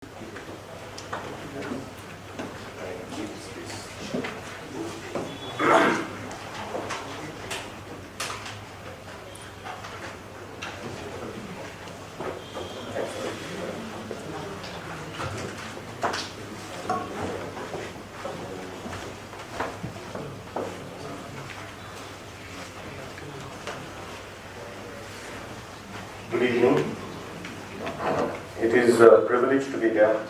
Good evening. It is a privilege to be here.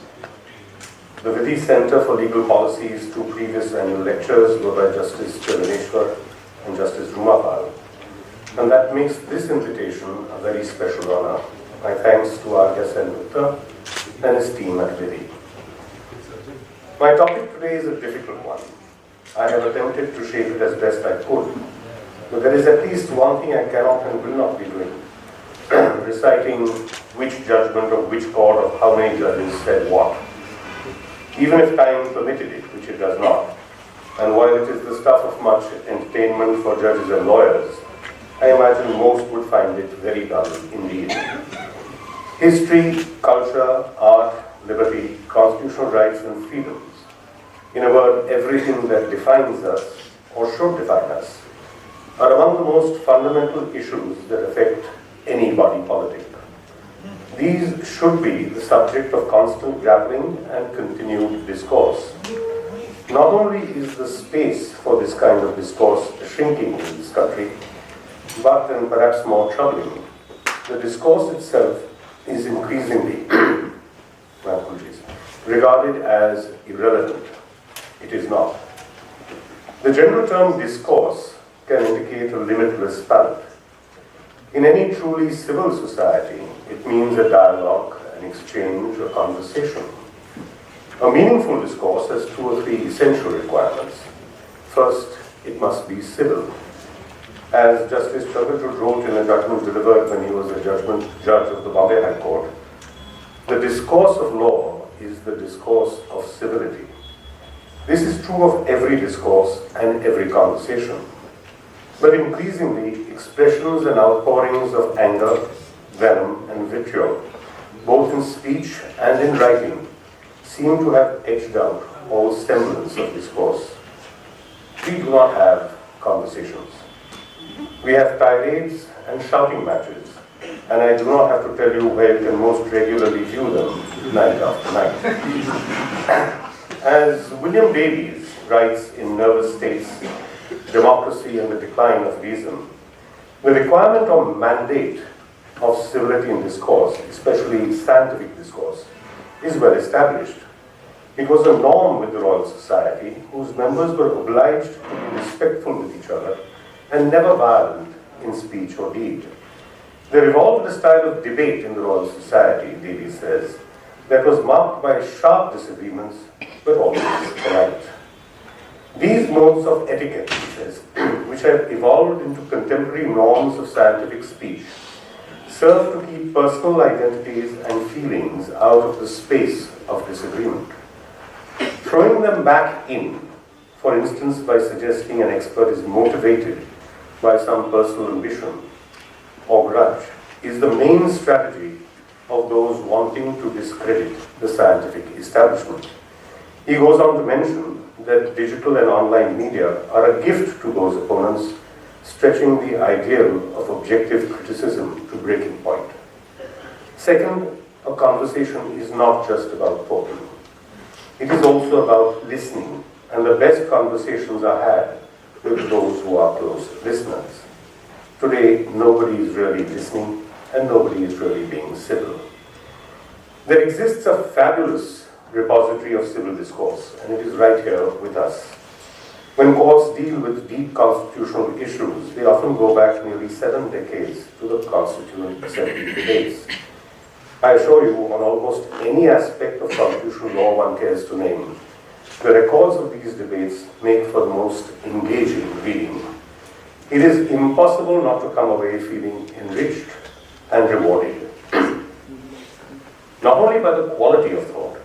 The Vidhi Center for Legal Policy's two previous annual lectures were by Justice Chiraneshwar and Justice Rumapal, and that makes this invitation a very special honor. My thanks to R.K. Gupta and his team at Vidhi. My topic today is a difficult one. I have attempted to shape it as best I could, but there is at least one thing I cannot and will not be doing. Reciting which judgment of which court of how many judges said what, even if time permitted it, which it does not. And while it is the stuff of much entertainment for judges and lawyers, I imagine most would find it very dull indeed. History, culture, art, liberty, constitutional rights and freedoms, in a word, everything that defines us or should define us, are among the most fundamental issues that affect any body politic. These should be the subject of constant grappling and continued discourse. Not only is the space for this kind of discourse shrinking in this country, but, and perhaps more troubling, the discourse itself is increasingly regarded as irrelevant. It is not. The general term discourse can indicate a limitless palette. In any truly civil society, it means a dialogue, an exchange, a conversation. A meaningful discourse has two or three essential requirements. First, it must be civil. As Justice Chandrachud wrote in a judgment delivered when he was a judge of the Bombay High Court, the discourse of law is the discourse of civility. This is true of every discourse and every conversation. But increasingly, expressions and outpourings of anger, venom, and vitriol, both in speech and in writing, seem to have edged out all semblance of discourse. We do not have conversations. We have tirades and shouting matches, and I do not have to tell you where you can most regularly view them night after night. As William Davies writes in Nervous States, Democracy and the Decline of Reason, the requirement or mandate of civility in discourse, especially scientific discourse, is well established. It was a norm with the Royal Society, whose members were obliged to be respectful with each other and never violent in speech or deed. There evolved a style of debate in the Royal Society, Davies says, that was marked by sharp disagreements, but always polite. These modes of etiquette, he says, which have evolved into contemporary norms of scientific speech, serve to keep personal identities and feelings out of the space of disagreement. Throwing them back in, for instance by suggesting an expert is motivated by some personal ambition or grudge, is the main strategy of those wanting to discredit the scientific establishment. He goes on to mention that digital and online media are a gift to those opponents, stretching the ideal of objective criticism to breaking point. Second, a conversation is not just about talking. It is also about listening, and the best conversations are had with those who are close listeners. Today, nobody is really listening, and nobody is really being civil. There exists a fabulous repository of civil discourse, and it is right here with us. When courts deal with deep constitutional issues, they often go back nearly 7 decades to the Constituent Assembly debates. I assure you, on almost any aspect of constitutional law one cares to name, the records of these debates make for the most engaging reading. It is impossible not to come away feeling enriched and rewarded, not only by the quality of thought,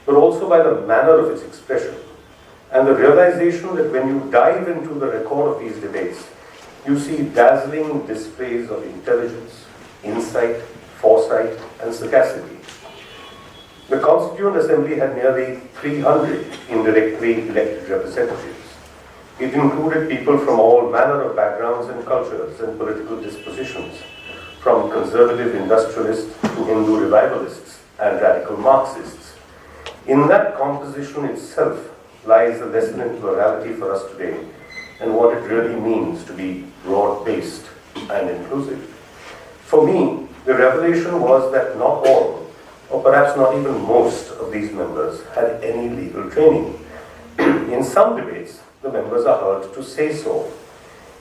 but also by the manner of its expression, and the realization that when you dive into the record of these debates, you see dazzling displays of intelligence, insight, foresight, and sagacity. The Constituent Assembly had nearly 300 indirectly elected representatives. It included people from all manner of backgrounds and cultures and political dispositions, from conservative industrialists to Hindu revivalists and radical Marxists. In that composition itself lies a lesson in plurality for us today and what it really means to be broad-based and inclusive. For me, the revelation was that not all, or perhaps not even most of these members had any legal training. In some debates, the members are heard to say so.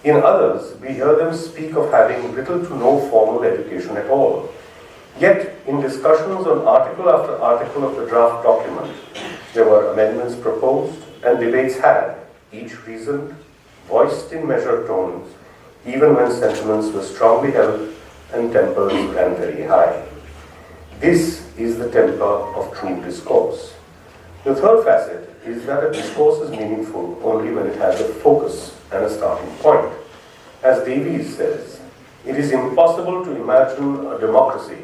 In others, we hear them speak of having little to no formal education at all. Yet, in discussions on article after article of the draft document, there were amendments proposed and debates had, each reasoned, voiced in measured tones, even when sentiments were strongly held and tempers ran very high. This is the temper of true discourse. The third facet is that a discourse is meaningful only when it has a focus and a starting point. As Davies says, it is impossible to imagine a democracy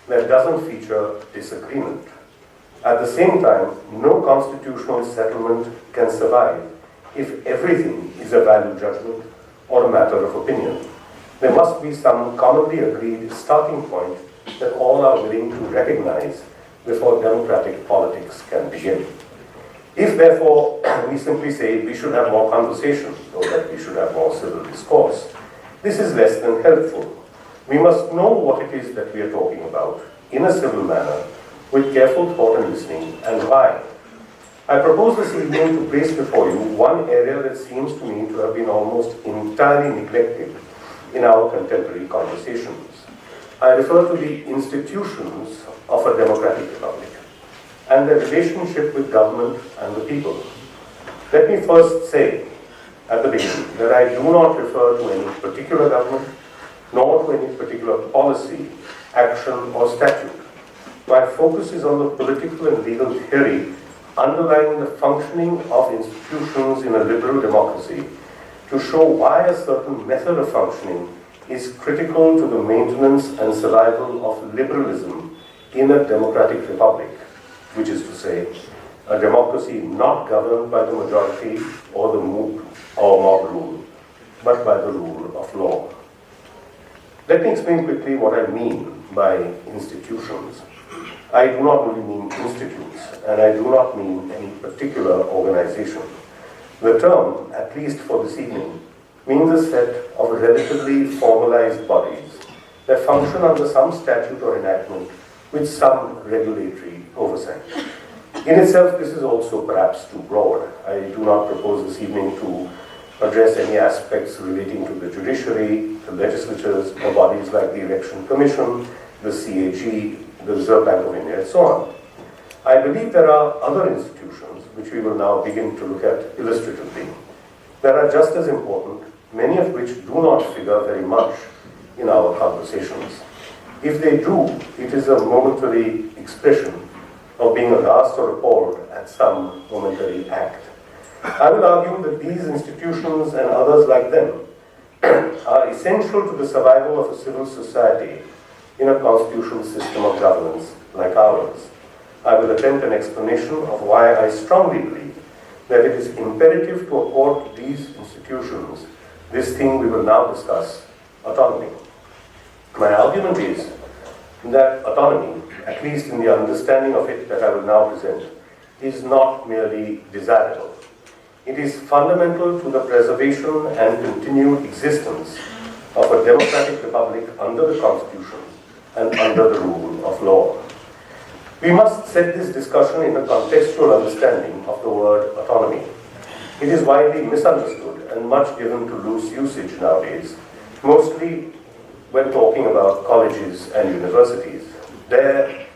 that doesn't feature disagreement. At the same time, no constitutional settlement can survive if everything is a value judgment or a matter of opinion. There must be some commonly agreed starting point that all are willing to recognize before democratic politics can begin. If therefore we simply say we should have more conversation or that we should have more civil discourse, this is less than helpful. We must know what it is that we are talking about in a civil manner with careful thought and listening, and why. I propose this evening to place before you one area that seems to me to have been almost entirely neglected in our contemporary conversations. I refer to the institutions of a democratic republic and their relationship with government and the people. Let me first say at the beginning that I do not refer to any particular government nor to any particular policy, action or statute. My focus is on the political and legal theory underlying the functioning of institutions in a liberal democracy to show why a certain method of functioning is critical to the maintenance and survival of liberalism in a democratic republic, which is to say, a democracy not governed by the majority or the mob rule, but by the rule of law. Let me explain quickly what I mean by institutions. I do not really mean institutes, and I do not mean any particular organization. The term, at least for this evening, means a set of relatively formalized bodies that function under some statute or enactment with some regulatory oversight. In itself, this is also perhaps too broad. I do not propose this evening to address any aspects relating to the judiciary, the legislatures, or bodies like the Election Commission, the CAG, the Reserve Bank of India, and so on. I believe there are other institutions, which we will now begin to look at illustratively, that are just as important, many of which do not figure very much in our conversations. If they do, it is a momentary expression of being aghast or appalled at some momentary act. I will argue that these institutions and others like them are essential to the survival of a civil society in a constitutional system of governance like ours. I will attempt an explanation of why I strongly believe that it is imperative to accord to these institutions this thing we will now discuss, autonomy. My argument is that autonomy, at least in the understanding of it that I will now present, is not merely desirable. It is fundamental to the preservation and continued existence of a democratic republic under the Constitution and under the rule of law. We must set this discussion in a contextual understanding of the word autonomy. It is widely misunderstood and much given to loose usage nowadays, mostly when talking about colleges and universities. There,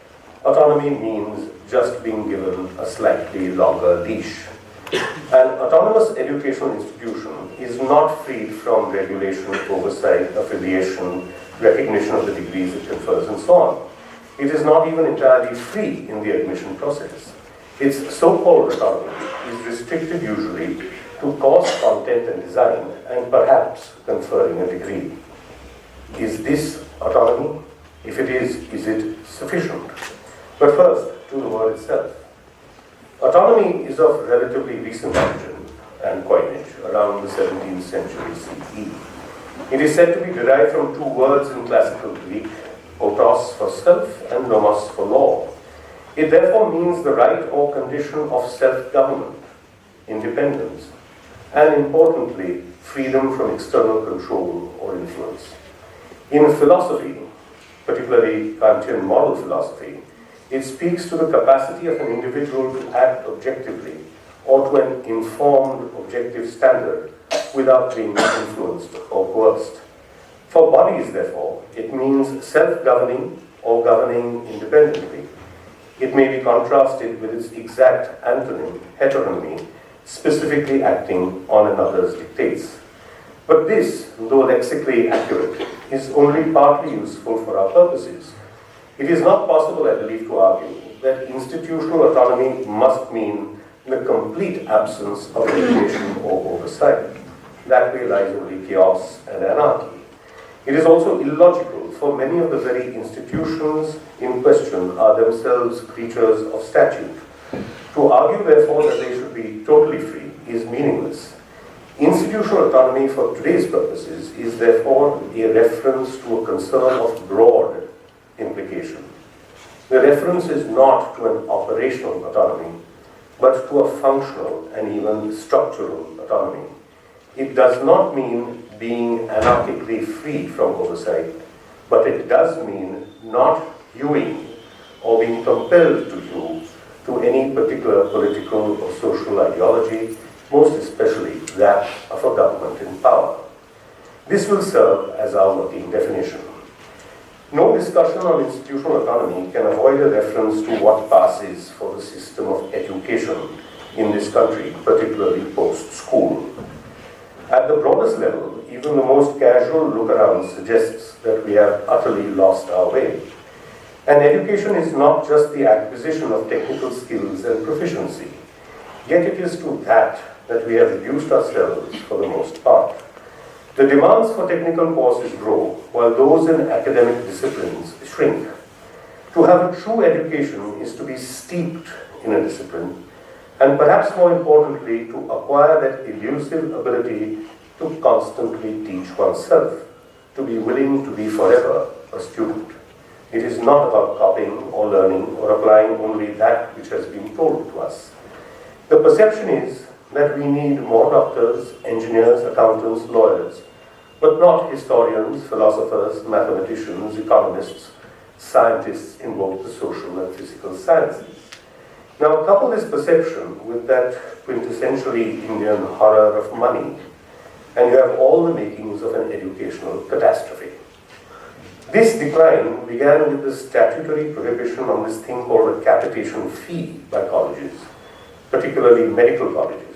autonomy means just being given a slightly longer leash. An autonomous educational institution is not freed from regulation, oversight, affiliation, recognition of the degrees it confers, and so on. It is not even entirely free in the admission process. Its so-called autonomy is restricted usually to course content and design, and perhaps conferring a degree. Is this autonomy? If it is it sufficient? But first, to the word itself. Autonomy is of relatively recent origin and coinage, around the 17th century CE. It is said to be derived from two words in classical Greek, autos for self and nomos for law. It therefore means the right or condition of self-government, independence, and importantly, freedom from external control or influence. In philosophy, particularly Kantian moral philosophy, it speaks to the capacity of an individual to act objectively or to an informed objective standard without being influenced or coerced. For bodies, therefore, it means self-governing or governing independently. It may be contrasted with its exact antonym, heteronomy, specifically acting on another's dictates. But this, though lexically accurate, is only partly useful for our purposes. It is not possible, I believe, to argue that institutional autonomy must mean the complete absence of regulation or oversight. That way lies only chaos and anarchy. It is also illogical, for many of the very institutions in question are themselves creatures of statute. To argue, therefore, that they should be totally free is meaningless. Institutional autonomy for today's purposes is therefore a reference to a concern of broad implication. The reference is not to an operational autonomy, but to a functional and even structural autonomy. It does not mean being anarchically free from oversight, but it does mean not hewing or being compelled to hew to any particular political or social ideology, most especially that of a government in power. This will serve as our working definition. No discussion on institutional autonomy can avoid a reference to what passes for the system of education in this country, particularly post-school. At the broadest level, even the most casual look around suggests that we have utterly lost our way. And education is not just the acquisition of technical skills and proficiency, yet it is to that we have reduced ourselves for the most part. The demands for technical courses grow, while those in academic disciplines shrink. To have a true education is to be steeped in a discipline, and perhaps more importantly, to acquire that elusive ability to constantly teach oneself, to be willing to be forever a student. It is not about copying or learning or applying only that which has been told to us. The perception is that we need more doctors, engineers, accountants, lawyers, but not historians, philosophers, mathematicians, economists, scientists in both the social and physical sciences. Now, couple this perception with that quintessentially Indian horror of money, and you have all the makings of an educational catastrophe. This decline began with the statutory prohibition on this thing called a capitation fee by colleges, particularly medical colleges.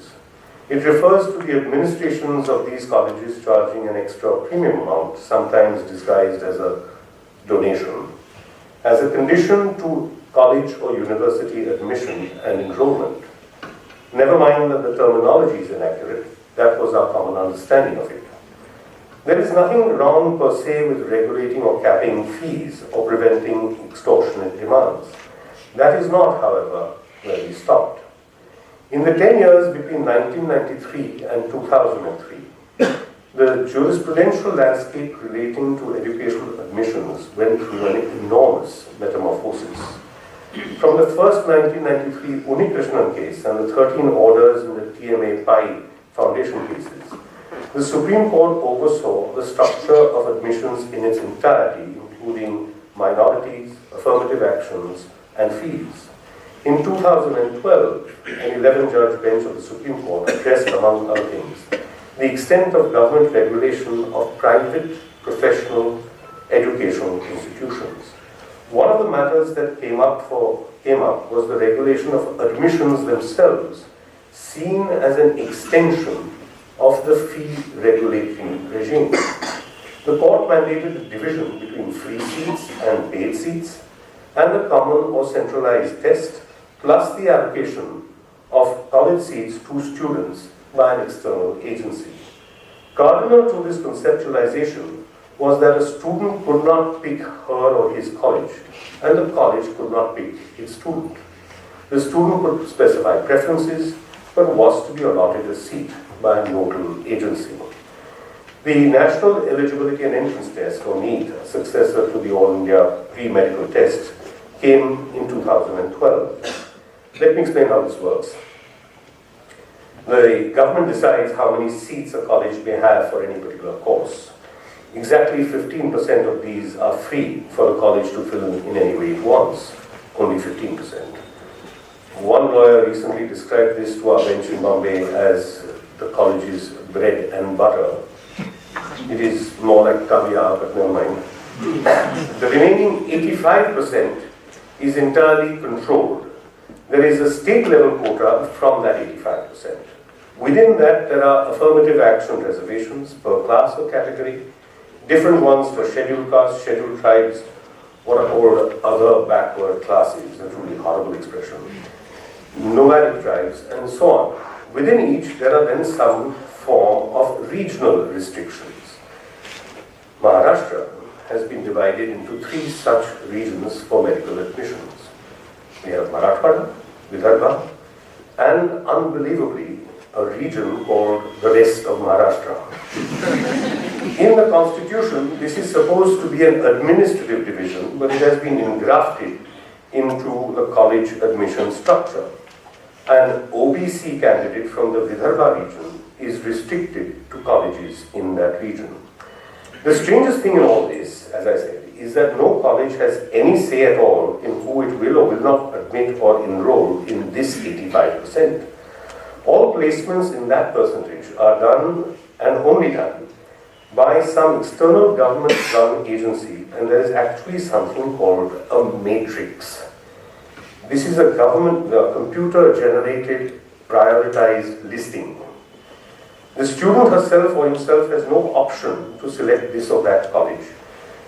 It refers to the administrations of these colleges charging an extra premium amount, sometimes disguised as a donation, as a condition to college or university admission and enrollment. Never mind that the terminology is inaccurate, that was our common understanding of it. There is nothing wrong per se with regulating or capping fees or preventing extortionate demands. That is not, however, where we stopped. In the 10 years between 1993 and 2003, the jurisprudential landscape relating to educational admissions went through an enormous metamorphosis. From the first 1993 Unikrishnan case and the 13 orders in the TMA Pai Foundation cases, the Supreme Court oversaw the structure of admissions in its entirety, including minorities, affirmative actions, and fees. In 2012, an 11-judge bench of the Supreme Court addressed, among other things, the extent of government regulation of private, professional, educational institutions. One of the matters that came up was the regulation of admissions themselves, seen as an extension of the fee regulatory regime. The court mandated a division between free seats and paid seats, and a common or centralized test, plus the allocation of college seats to students by an external agency. Cardinal to this conceptualization was that a student could not pick her or his college, and the college could not pick its student. The student could specify preferences, but was to be allotted a seat by a nodal agency. The National Eligibility and Entrance Test, or NEET, successor to the All India Pre-Medical Test, came in 2012. Let me explain how this works. The government decides how many seats a college may have for any particular course. Exactly 15% of these are free for the college to fill in any way it wants, only 15%. One lawyer recently described this to our bench in Bombay as the college's bread and butter. It is more like caviar, but never mind. The remaining 85% is entirely controlled. There is a state level quota from that 85%. Within that, there are affirmative action reservations per class or category, different ones for scheduled castes, scheduled tribes, what are called other backward classes, a truly horrible expression, nomadic tribes, and so on. Within each, there are then some form of regional restrictions. Maharashtra has been divided into 3 such regions for medical admissions. We have Marathwada, Vidarbha, and unbelievably, a region called the rest of Maharashtra. In the constitution, this is supposed to be an administrative division, but it has been engrafted into the college admission structure. An OBC candidate from the Vidarbha region is restricted to colleges in that region. The strangest thing in all this, as I said, is that no college has any say at all in who it will or will not admit or enroll in this 85%. All placements in that percentage are done and only done by some external government-run agency, and there is actually something called a matrix. This is a computer-generated prioritized listing. The student herself or himself has no option to select this or that college.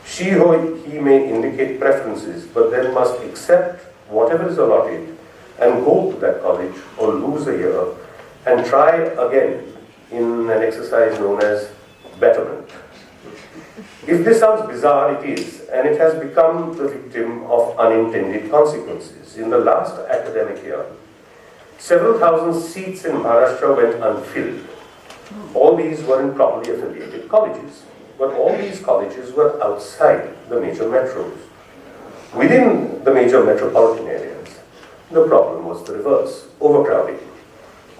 She or he may indicate preferences, but then must accept whatever is allotted and go to that college or lose a year and try again in an exercise known as betterment. If this sounds bizarre, it is, and it has become the victim of unintended consequences. In the last academic year, several thousand seats in Maharashtra went unfilled. All these were in properly affiliated colleges, but all these colleges were outside the major metros. Within the major metropolitan areas, the problem was the reverse, overcrowding.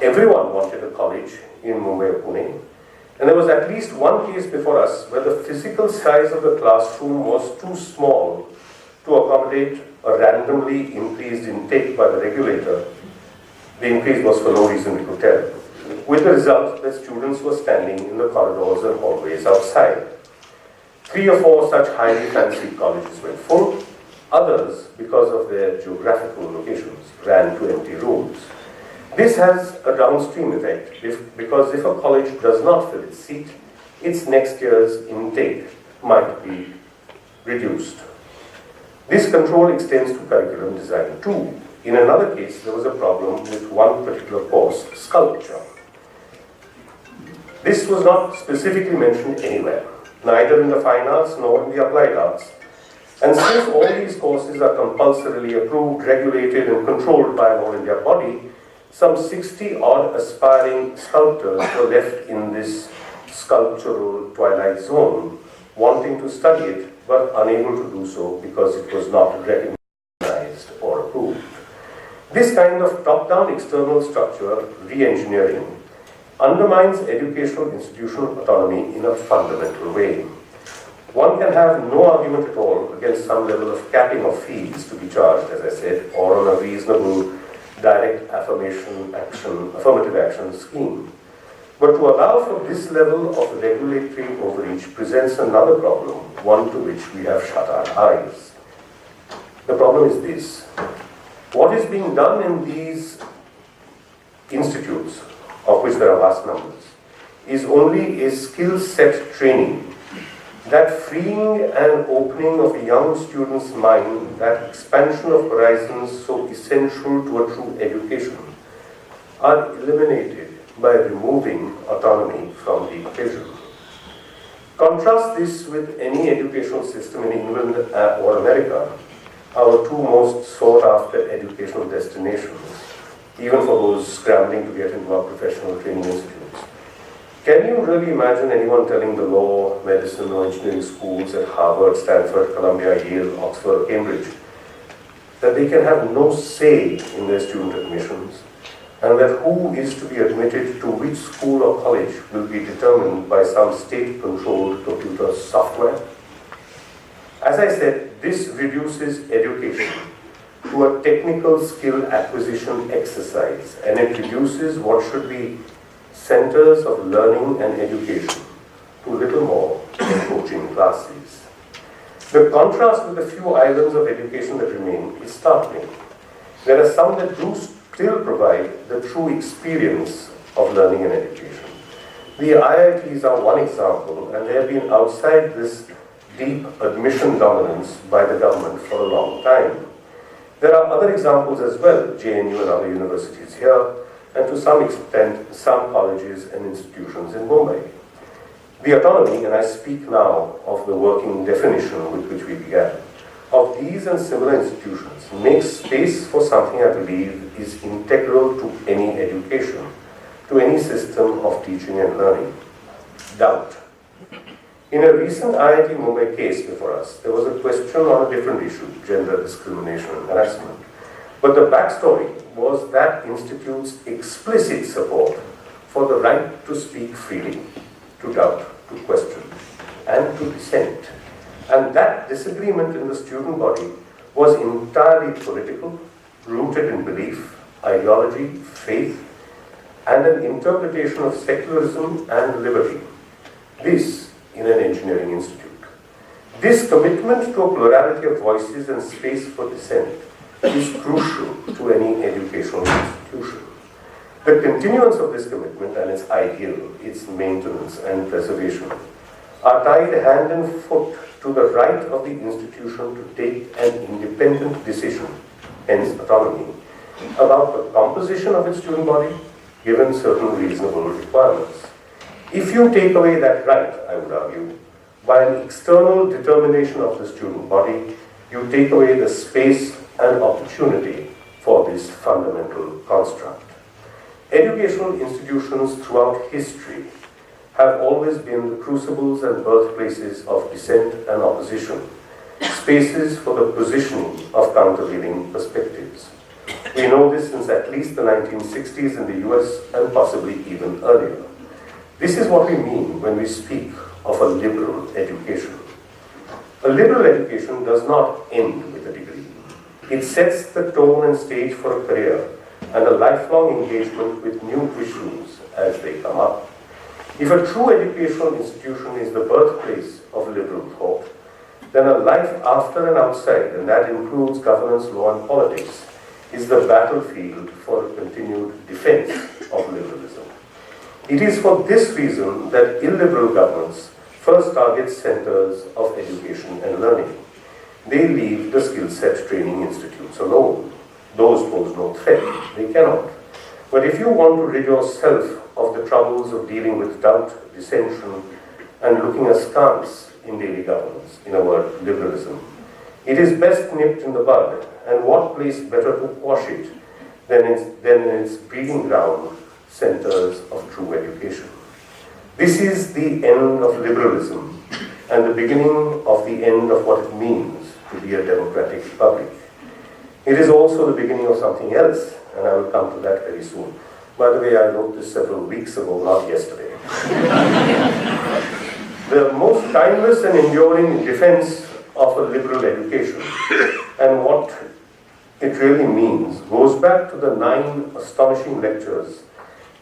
Everyone wanted a college in Mumbai or Pune, and there was at least one case before us where the physical size of the classroom was too small to accommodate a randomly increased intake by the regulator. The increase was for no reason we could tell, with the result that students were standing in the corridors and hallways outside. 3 or 4 such highly fancied colleges went full. Others, because of their geographical locations, ran to empty rooms. This has a downstream effect because if a college does not fill its seat, its next year's intake might be reduced. This control extends to curriculum design too. In another case, there was a problem with one particular course, sculpture. This was not specifically mentioned anywhere, neither in the fine arts nor in the applied arts. And since all these courses are compulsorily approved, regulated, and controlled by an All India body, some 60-odd aspiring sculptors were left in this sculptural twilight zone, wanting to study it, but unable to do so because it was not recognized or approved. This kind of top-down external structure, re-engineering, undermines educational institutional autonomy in a fundamental way. One can have no argument at all against some level of capping of fees to be charged, as I said, or on a reasonable direct affirmative action scheme. But to allow for this level of regulatory overreach presents another problem, one to which we have shut our eyes. The problem is this. What is being done in these institutes, of which there are vast numbers, is only a skill set training. That freeing and opening of a young student's mind, that expansion of horizons so essential to a true education, are eliminated by removing autonomy from the equation. Contrast this with any educational system in England or America, our two most sought-after educational destinations, even for those scrambling to get into our professional training institutes. Can you really imagine anyone telling the law, medicine, or engineering schools at Harvard, Stanford, Columbia, Yale, Oxford, or Cambridge that they can have no say in their student admissions, and that who is to be admitted to which school or college will be determined by some state-controlled computer software? As I said, this reduces education to a technical skill acquisition exercise, and it reduces what should be centers of learning and education to little more than coaching classes. The contrast with the few islands of education that remain is startling. There are some that do still provide the true experience of learning and education. The IITs are one example, and they have been outside this deep admission dominance by the government for a long time. There are other examples as well, JNU and other universities here, and to some extent, some colleges and institutions in Bombay. The autonomy, and I speak now of the working definition with which we began, of these and similar institutions makes space for something I believe is integral to any education, to any system of teaching and learning: doubt. In a recent IIT Mumbai case before us, there was a question on a different issue, gender discrimination and harassment. But the backstory was that institute's explicit support for the right to speak freely, to doubt, to question, and to dissent. And that disagreement in the student body was entirely political, rooted in belief, ideology, faith, and an interpretation of secularism and liberty. This in an engineering institute. This commitment to a plurality of voices and space for dissent is crucial to any educational institution. The continuance of this commitment and its ideal, its maintenance and preservation, are tied hand and foot to the right of the institution to take an independent decision, hence autonomy, about the composition of its student body, given certain reasonable requirements. If you take away that right, I would argue, by an external determination of the student body, you take away the space and opportunity for this fundamental construct. Educational institutions throughout history have always been the crucibles and birthplaces of dissent and opposition, spaces for the positioning of countervailing perspectives. We know this since at least the 1960s in the US and possibly even earlier. This is what we mean when we speak of a liberal education. A liberal education does not end with a degree. It sets the tone and stage for a career and a lifelong engagement with new issues as they come up. If a true educational institution is the birthplace of liberal thought, then a life after and outside, and that includes governance, law, and politics, is the battlefield for a continued defense of liberalism. It is for this reason that illiberal governments first target centers of education and learning. They leave the skill set training institutes alone. Those pose no threat. They cannot. But if you want to rid yourself of the troubles of dealing with doubt, dissension, and looking askance in daily governance, in a word, liberalism, it is best nipped in the bud, and what place better to quash it than in its breeding ground, centers of true education. This is the end of liberalism and the beginning of the end of what it means to be a democratic republic. It is also the beginning of something else, and I will come to that very soon. By the way, I wrote this several weeks ago, not yesterday. The most timeless and enduring defense of a liberal education and what it really means goes back to the 9 astonishing lectures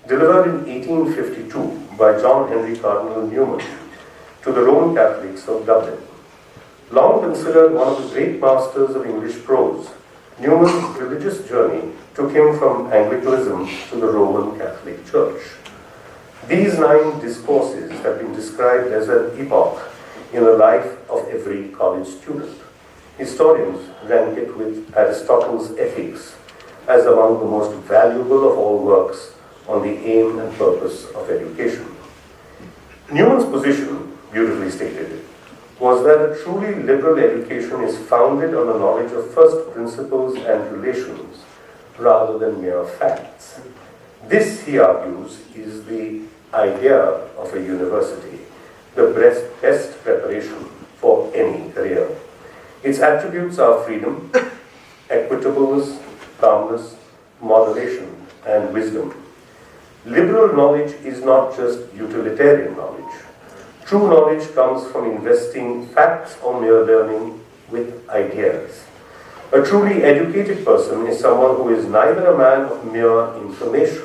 delivered in 1852 by John Henry Cardinal Newman to the Roman Catholics of Dublin. Long considered one of the great masters of English prose, Newman's religious journey took him from Anglicanism to the Roman Catholic Church. These 9 discourses have been described as an epoch in the life of every college student. Historians rank it with Aristotle's Ethics as among the most valuable of all works on the aim and purpose of education. Newman's position, beautifully stated, was that a truly liberal education is founded on the knowledge of first principles and relations rather than mere facts. This, he argues, is the idea of a university, the best preparation for any career. Its attributes are freedom, equitableness, calmness, moderation, and wisdom. Liberal knowledge is not just utilitarian knowledge. True knowledge comes from investing facts or mere learning with ideas. A truly educated person is someone who is neither a man of mere information,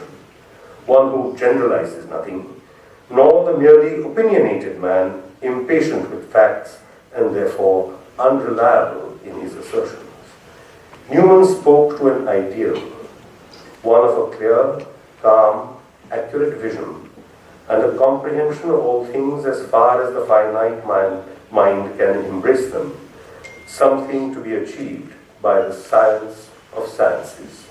one who generalizes nothing, nor the merely opinionated man, impatient with facts and therefore unreliable in his assertions. Newman spoke to an ideal, one of a clear, calm, accurate vision, and a comprehension of all things as far as the finite mind can embrace them, something to be achieved by the science of sciences.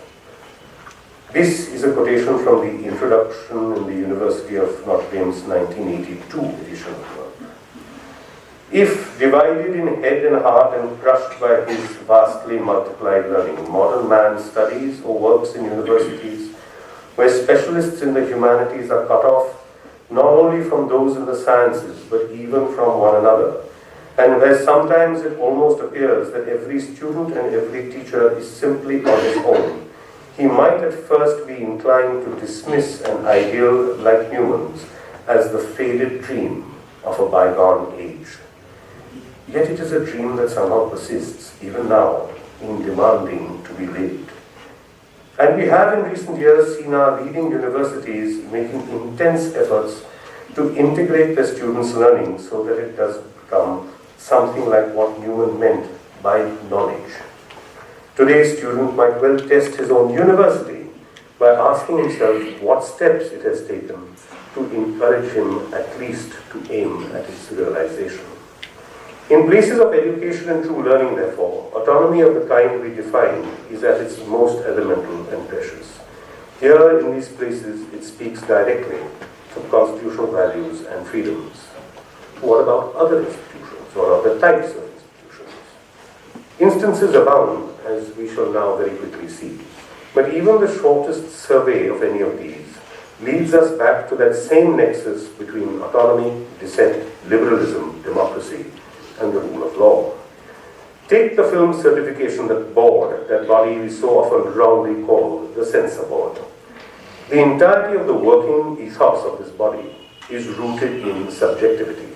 This is a quotation from the introduction in the University of Notre Dame's 1982 edition of the work. If divided in head and heart and crushed by his vastly multiplied learning, modern man studies or works in universities where specialists in the humanities are cut off not only from those in the sciences, but even from one another, and where sometimes it almost appears that every student and every teacher is simply on his own, he might at first be inclined to dismiss an ideal like Newman's as the faded dream of a bygone age. Yet it is a dream that somehow persists, even now, in demanding to be lived. And we have in recent years seen our leading universities making intense efforts to integrate their students' learning so that it does become something like what Newman meant by knowledge. Today's student might well test his own university by asking himself what steps it has taken to encourage him at least to aim at its realization. In places of education and true learning, therefore, autonomy of the kind we define is at its most elemental and precious. Here, in these places, it speaks directly of constitutional values and freedoms. What about other institutions or other types of institutions? Instances abound, as we shall now very quickly see. But even the shortest survey of any of these leads us back to that same nexus between autonomy, dissent, liberalism, democracy, and the rule of law. Take the film certification board, that body we so often wrongly call the censor board. The entirety of the working ethos of this body is rooted in subjectivity.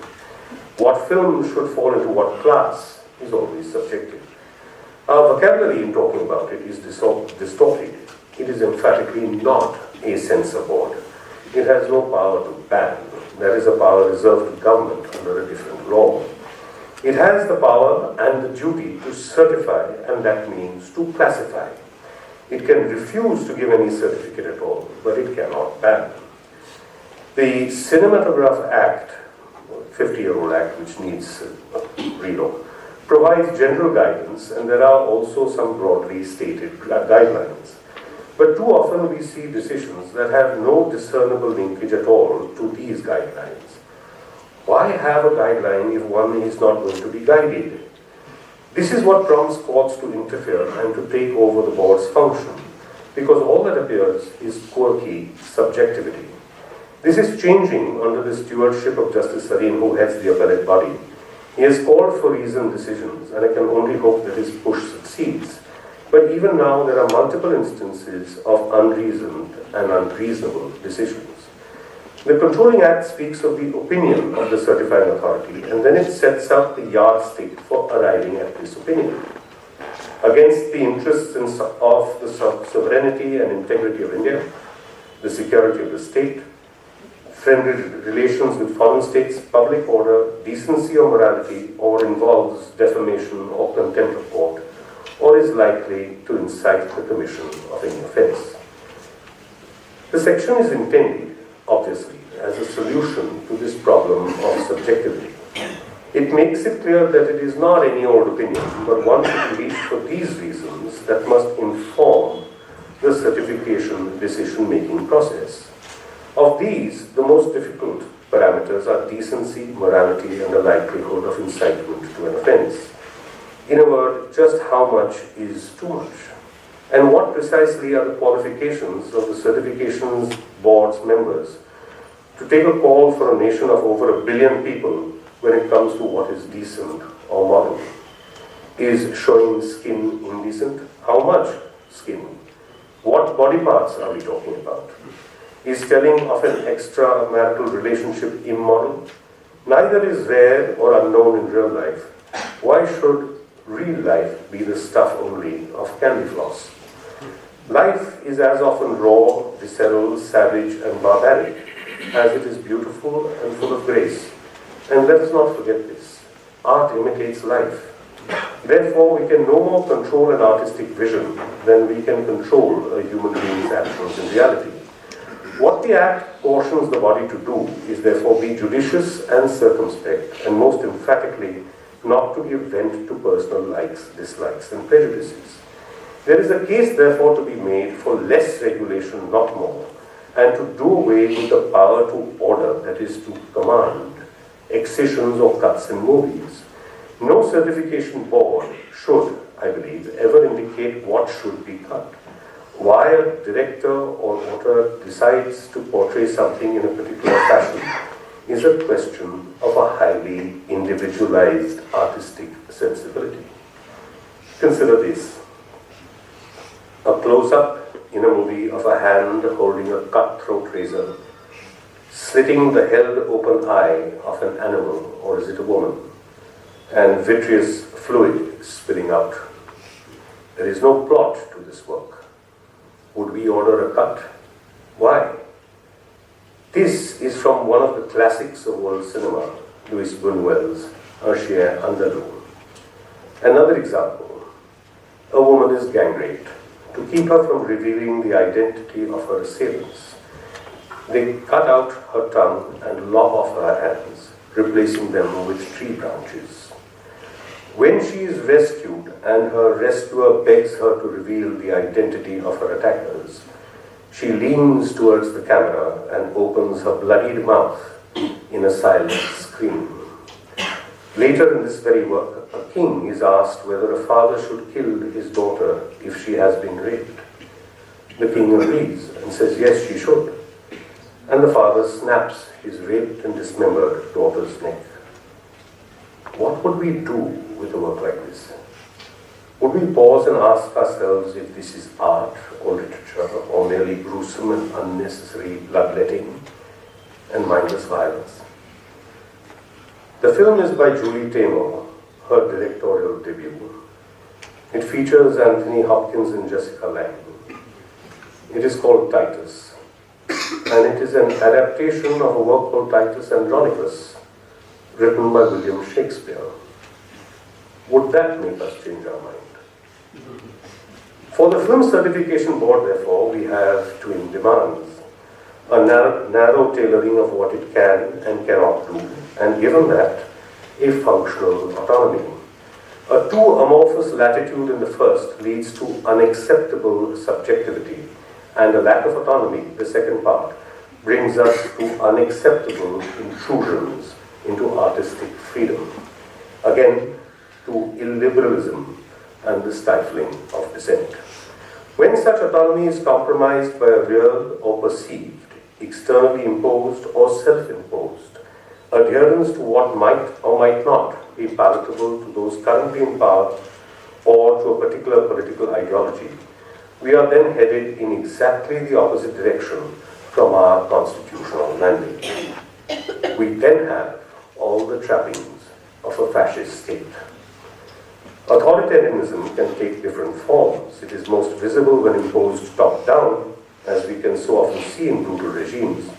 What film should fall into what class is always subjective. Our vocabulary in talking about it is distorted. It is emphatically not a censor board. It has no power to ban. That is a power reserved to government under a different law. It has the power and the duty to certify, and that means to classify. It can refuse to give any certificate at all, but it cannot ban. The Cinematograph Act, 50-year-old act which needs relook, provides general guidance, and there are also some broadly stated guidelines. But too often we see decisions that have no discernible linkage at all to these guidelines. Why have a guideline if one is not going to be guided? This is what prompts courts to interfere and to take over the board's function, because all that appears is quirky subjectivity. This is changing under the stewardship of Justice Sarin, who heads the appellate body. He has called for reasoned decisions, and I can only hope that his push succeeds. But even now, there are multiple instances of unreasoned and unreasonable decisions. The Controlling Act speaks of the opinion of the certifying authority, and then it sets out the yardstick for arriving at this opinion. Against the interests of the sovereignty and integrity of India, the security of the state, friendly relations with foreign states, public order, decency or morality, or involves defamation or contempt of court, or is likely to incite the commission of any offense. The section is intended, obviously, as a solution to this problem of subjectivity. It makes it clear that it is not any old opinion, but one to be reached for these reasons that must inform the certification decision-making process. Of these, the most difficult parameters are decency, morality, and the likelihood of incitement to an offense. In a word, just how much is too much? And what precisely are the qualifications of the certifications board's members to take a call for a nation of over 1 billion people when it comes to what is decent or moral? Is showing skin indecent? How much skin? What body parts are we talking about? Is telling of an extramarital relationship immoral? Neither is rare or unknown in real life. Why should real life be the stuff only of candy floss? Life is as often raw, visceral, savage, and barbaric as it is beautiful and full of grace. And let us not forget this. Art imitates life. Therefore, we can no more control an artistic vision than we can control a human being's actions in reality. What the act cautions the body to do is therefore be judicious and circumspect, and most emphatically, not to give vent to personal likes, dislikes, and prejudices. There is a case therefore to be made for less regulation, not more, and to do away with the power to order, that is to command, excisions or cuts in movies. No certification board should, I believe, ever indicate what should be cut. Why a director or author decides to portray something in a particular fashion is a question of a highly individualized artistic sensibility. Consider this. A close-up in a movie of a hand holding a cutthroat razor, slitting the held open eye of an animal, or is it a woman, and vitreous fluid spilling out. There is no plot to this work. Would we order a cut? Why? This is from one of the classics of world cinema, Louis Buñuel's Un Chien Andalou. Another example. A woman is gang raped. To keep her from revealing the identity of her assailants, they cut out her tongue and lop off her hands, replacing them with tree branches. When she is rescued and her rescuer begs her to reveal the identity of her attackers, she leans towards the camera and opens her bloodied mouth in a silent scream. Later in this very work, a king is asked whether a father should kill his daughter if she has been raped. The king agrees and says yes, she should. And the father snaps his raped and dismembered daughter's neck. What would we do with a work like this? Would we pause and ask ourselves if this is art or literature or merely gruesome and unnecessary bloodletting and mindless violence? The film is by Julie Taymor, her directorial debut. It features Anthony Hopkins and Jessica Lange. It is called Titus, and it is an adaptation of a work called Titus Andronicus, written by William Shakespeare. Would that make us change our mind? For the Film Certification Board, therefore, we have twin demands. A narrow tailoring of what it can and cannot do, and given that, a functional autonomy. A too amorphous latitude in the first leads to unacceptable subjectivity, and a lack of autonomy, the second part, brings us to unacceptable intrusions into artistic freedom. Again, to illiberalism and the stifling of dissent. When such autonomy is compromised by a real or perceived, externally imposed or self-imposed, adherence to what might or might not be palatable to those currently in power or to a particular political ideology, we are then headed in exactly the opposite direction from our constitutional mandate. We then have all the trappings of a fascist state. Authoritarianism can take different forms. It is most visible when imposed top-down, as we can so often see in brutal regimes.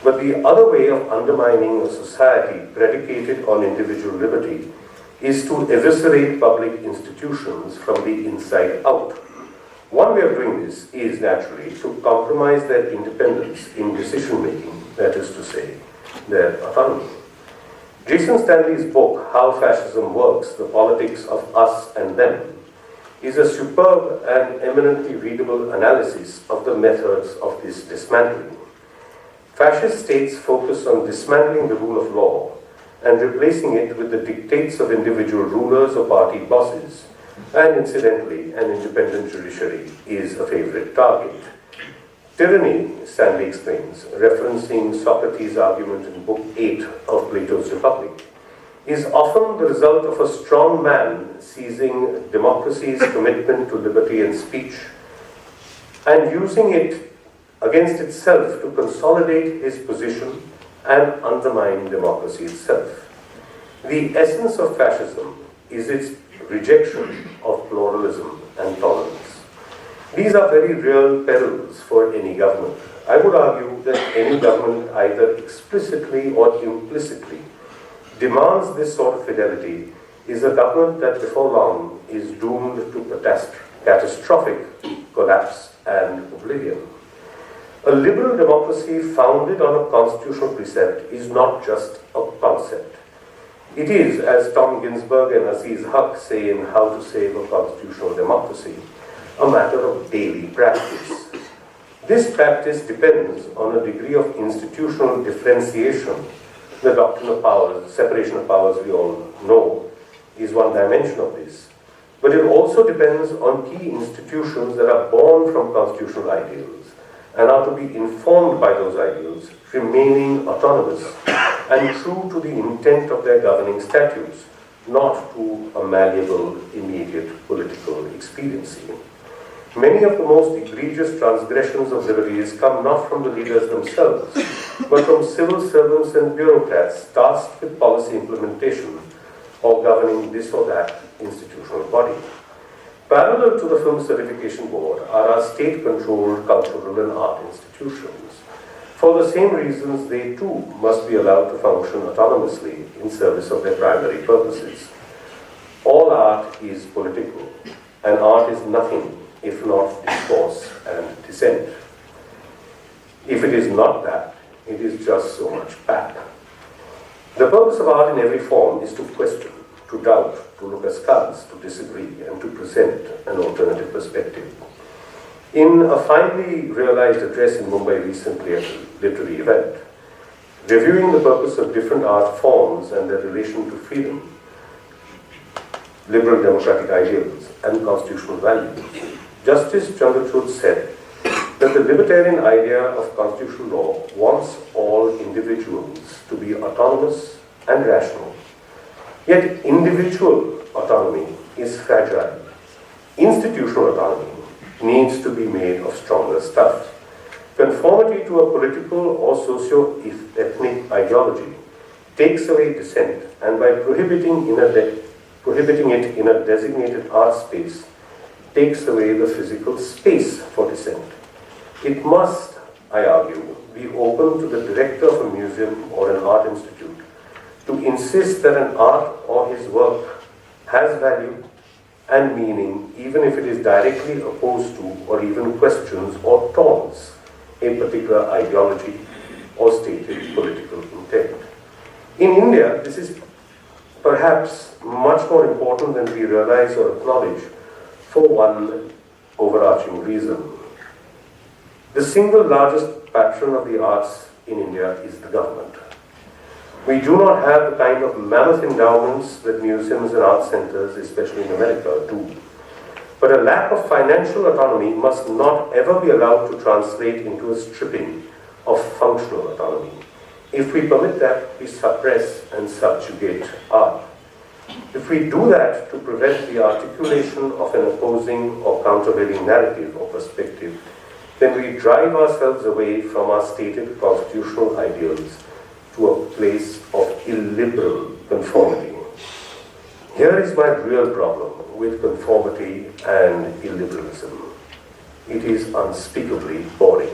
But the other way of undermining a society predicated on individual liberty is to eviscerate public institutions from the inside out. One way of doing this is, naturally, to compromise their independence in decision-making, that is to say, their autonomy. Jason Stanley's book, How Fascism Works, The Politics of Us and Them, is a superb and eminently readable analysis of the methods of this dismantling. Fascist states focus on dismantling the rule of law and replacing it with the dictates of individual rulers or party bosses, and incidentally, an independent judiciary is a favorite target. Tyranny, Stanley explains, referencing Socrates' argument in Book 8 of Plato's Republic, is often the result of a strong man seizing democracy's commitment to liberty and speech and using it against itself to consolidate his position and undermine democracy itself. The essence of fascism is its rejection of pluralism and tolerance. These are very real perils for any government. I would argue that any government, either explicitly or implicitly, demands this sort of fidelity is a government that before long is doomed to catastrophic collapse and oblivion. A liberal democracy founded on a constitutional precept is not just a concept. It is, as Tom Ginsburg and Aziz Haq say in How to Save a Constitutional Democracy, a matter of daily practice. This practice depends on a degree of institutional differentiation. The doctrine of powers, separation of powers, we all know, is one dimension of this. But it also depends on key institutions that are born from constitutional ideals and are to be informed by those ideals, remaining autonomous and true to the intent of their governing statutes, not to a malleable, immediate political expediency. Many of the most egregious transgressions of liberties come not from the leaders themselves, but from civil servants and bureaucrats tasked with policy implementation or governing this or that institutional body. Parallel to the Film Certification Board are our state-controlled cultural and art institutions. For the same reasons, they too must be allowed to function autonomously in service of their primary purposes. All art is political, and art is nothing if not discourse and dissent. If it is not that, it is just so much pap. The purpose of art in every form is to question, to doubt, to look askance, to disagree, and to present an alternative perspective. In a finely realized address in Mumbai recently at a literary event, reviewing the purpose of different art forms and their relation to freedom, liberal democratic ideals, and constitutional values, Justice Chandrachud said that the libertarian idea of constitutional law wants all individuals to be autonomous and rational. Yet individual autonomy is fragile. Institutional autonomy needs to be made of stronger stuff. Conformity to a political or socio-ethnic ideology takes away dissent, and by prohibiting it in a designated art space, takes away the physical space for dissent. It must, I argue, be open to the director of a museum or an art institute to insist that an art or his work has value and meaning, even if it is directly opposed to or even questions or taunts a particular ideology or stated political intent. In India, this is perhaps much more important than we realize or acknowledge for one overarching reason. The single largest patron of the arts in India is the government. We do not have the kind of mammoth endowments that museums and art centers, especially in America, do. But a lack of financial autonomy must not ever be allowed to translate into a stripping of functional autonomy. If we permit that, we suppress and subjugate art. If we do that to prevent the articulation of an opposing or countervailing narrative or perspective, then we drive ourselves away from our stated constitutional ideals to a place of illiberal conformity. Here is my real problem with conformity and illiberalism. It is unspeakably boring.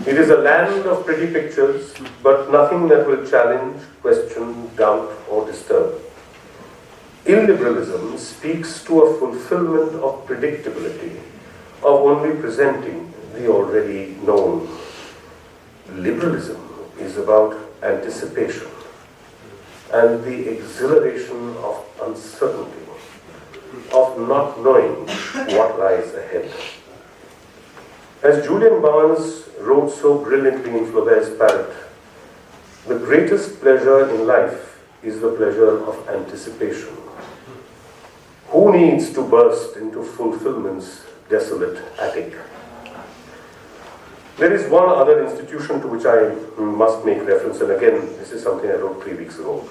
It is a land of pretty pictures, but nothing that will challenge, question, doubt, or disturb. Illiberalism speaks to a fulfillment of predictability, of only presenting the already known. Liberalism is about anticipation and the exhilaration of uncertainty, of not knowing what lies ahead. As Julian Barnes wrote so brilliantly in Flaubert's Parrot, the greatest pleasure in life is the pleasure of anticipation. Who needs to burst into fulfillment's desolate attic? There is one other institution to which I must make reference, and again, this is something I wrote 3 weeks ago.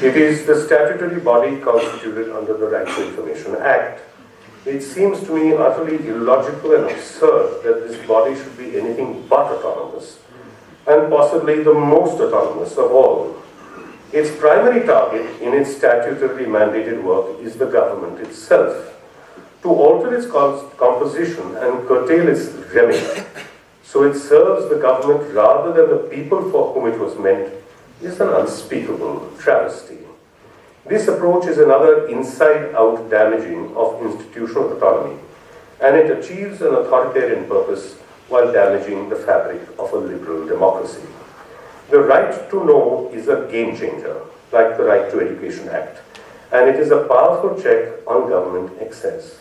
It is the statutory body constituted under the Right to Information Act. It seems to me utterly illogical and absurd that this body should be anything but autonomous, and possibly the most autonomous of all. Its primary target in its statutorily mandated work is the government itself. To alter its composition and curtail its remit, so it serves the government rather than the people for whom it was meant, is an unspeakable travesty. This approach is another inside-out damaging of institutional autonomy, and it achieves an authoritarian purpose while damaging the fabric of a liberal democracy. The right to know is a game changer, like the Right to Education Act, and it is a powerful check on government excess.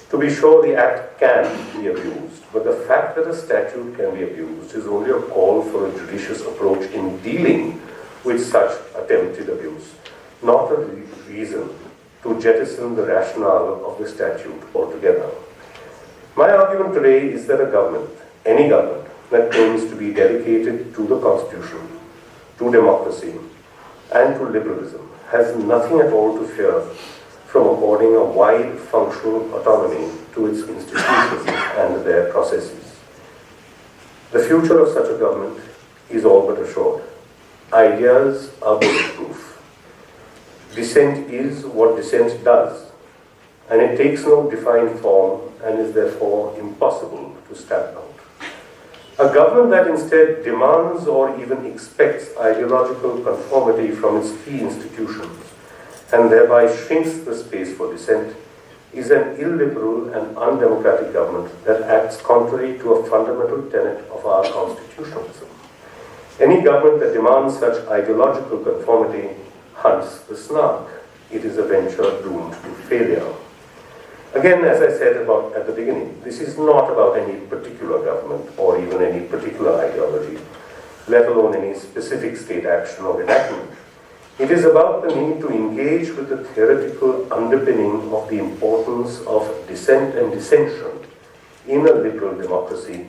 To be sure, the Act can be abused, but the fact that a statute can be abused is only a call for a judicious approach in dealing with such attempted abuse, not a reason to jettison the rationale of the statute altogether. My argument today is that a government, any government, that claims to be dedicated to the Constitution, to democracy, and to liberalism, has nothing at all to fear from according a wide functional autonomy to its institutions and their processes. The future of such a government is all but assured. Ideas are bulletproof. Dissent is what dissent does, and it takes no defined form and is therefore impossible to stamp out. A government that instead demands or even expects ideological conformity from its key institutions and thereby shrinks the space for dissent is an illiberal and undemocratic government that acts contrary to a fundamental tenet of our constitutionalism. Any government that demands such ideological conformity hunts the snark. It is a venture doomed to failure. Again, as I said at the beginning, this is not about any particular government or even any particular ideology, let alone any specific state action or enactment. It is about the need to engage with the theoretical underpinning of the importance of dissent and dissension in a liberal democracy,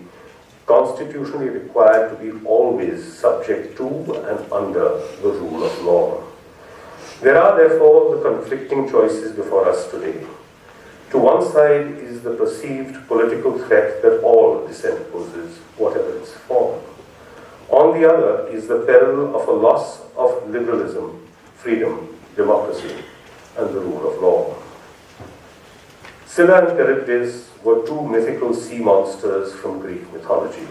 constitutionally required to be always subject to and under the rule of law. There are therefore the conflicting choices before us today. To one side is the perceived political threat that all dissent poses, whatever its form. On the other is the peril of a loss of liberalism, freedom, democracy, and the rule of law. Scylla and Charybdis were two mythical sea monsters from Greek mythology.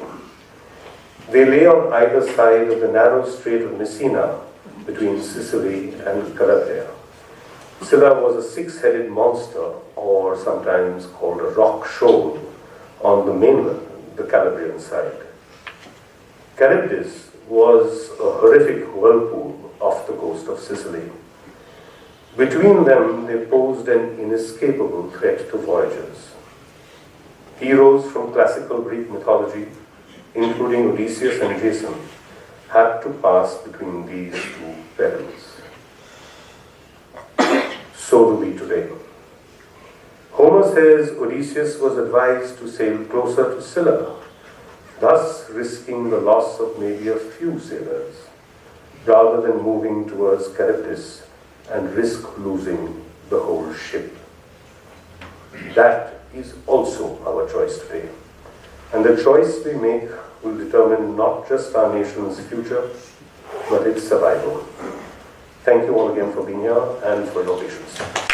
They lay on either side of the narrow strait of Messina between Sicily and Calabria. Scylla was a six-headed monster, or sometimes called a rock shoal, on the mainland, the Calabrian side. Charybdis was a horrific whirlpool off the coast of Sicily. Between them, they posed an inescapable threat to voyagers. Heroes from classical Greek mythology, including Odysseus and Jason, had to pass between these two perils. So do we today. Homer says Odysseus was advised to sail closer to Scylla, thus risking the loss of maybe a few sailors, rather than moving towards Charybdis and risk losing the whole ship. That is also our choice today. And the choice we make will determine not just our nation's future, but its survival. Thank you all again for being here and for your patience.